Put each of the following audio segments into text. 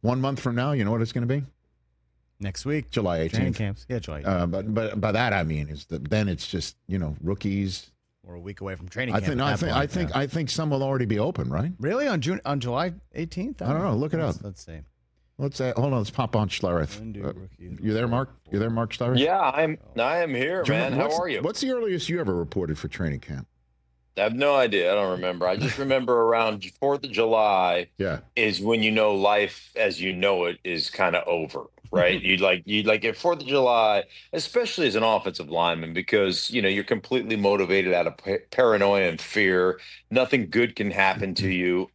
1 month from now, you know what it's going to be? Next week. July 18th. Training camps. Yeah, July 18th. But by that I mean then it's just, rookies. We're a week away from training camp. I think some will already be open, right? Really? On July 18th? I don't know. Look it up. Let's see. Hold on. Let's pop on Schlereth. You there, Mark? You there, Mark Schlereth? Yeah, I am here, man. How are you? What's the earliest you ever reported for training camp? I have no idea. I don't remember. I just remember around 4th of July is when life as you know it is kind of over, right? You'd like at 4th of July, especially as an offensive lineman, because, you're completely motivated out of paranoia and fear. Nothing good can happen to you.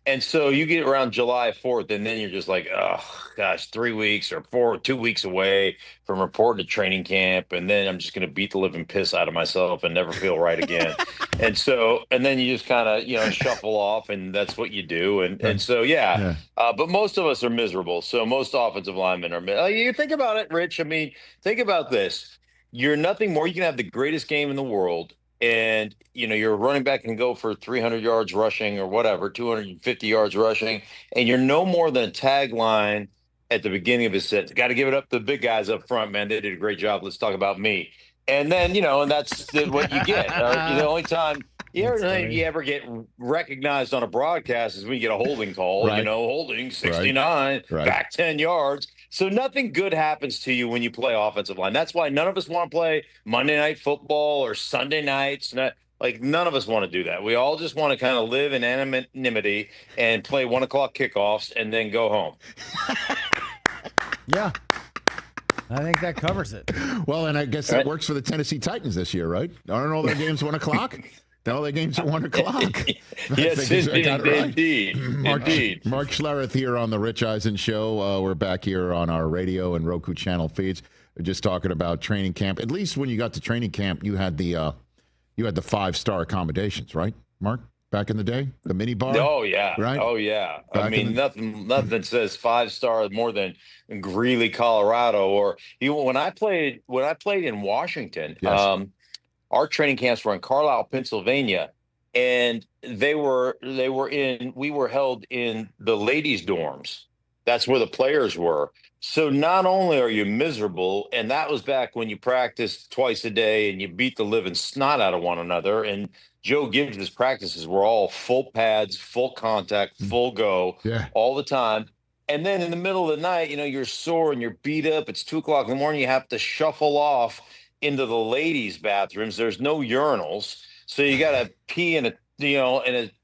And so you get around July 4th, and then you're just like, oh, gosh, 3 weeks or 2 weeks away from reporting to training camp. And then I'm just going to beat the living piss out of myself and never feel right again. And then you just kind of, shuffle off, and that's what you do. And so, but most of us are miserable. So most offensive linemen are you think about it, Rich. I mean, think about this. You're nothing more. You can have the greatest game in the world, and you're running back and go for 300 yards rushing or whatever, 250 yards rushing, and you're no more than a tagline at the beginning of his set. Got to give it up to the big guys up front, man. They did a great job. Let's talk about me. And then and that's what you get. The only time you ever get recognized on a broadcast is when you get a holding call. Right. Holding 69, back 10 yards. So nothing good happens to you when you play offensive line. That's why none of us want to play Monday Night Football or Sunday nights. None of us want to do that. We all just want to kind of live in anonymity and play 1 o'clock kickoffs and then go home. Yeah. I think that covers it. Well, and I guess that works for the Tennessee Titans this year, right? Aren't all their games 1 o'clock? All their games at 1 o'clock. Yes, indeed. Mark Schlereth here on the Rich Eisen Show. We're back here on our radio and Roku channel feeds. We're just talking about training camp. At least when you got to training camp, you had the 5-star accommodations, right, Mark? Back in the day, the mini bar. Oh yeah, right. Oh yeah. Nothing says 5-star more than Greeley, Colorado, or when I played in Washington. Yes. Our training camps were in Carlisle, Pennsylvania, and we were held in the ladies' dorms. That's where the players were. So not only are you miserable, and that was back when you practiced twice a day and you beat the living snot out of one another. And Joe Gibbs' practices were all full pads, full contact, full go, all the time. And then in the middle of the night, you're sore and you're beat up. It's 2 o'clock in the morning. You have to shuffle off into the ladies' bathrooms. There's no urinals, so you got to pee in a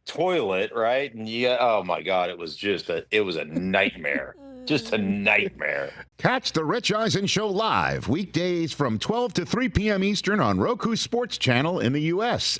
toilet, right? And oh my God, it was a nightmare. Just a nightmare. Catch the Rich Eisen Show live weekdays from 12 to 3 p.m. Eastern on Roku Sports Channel in the U.S.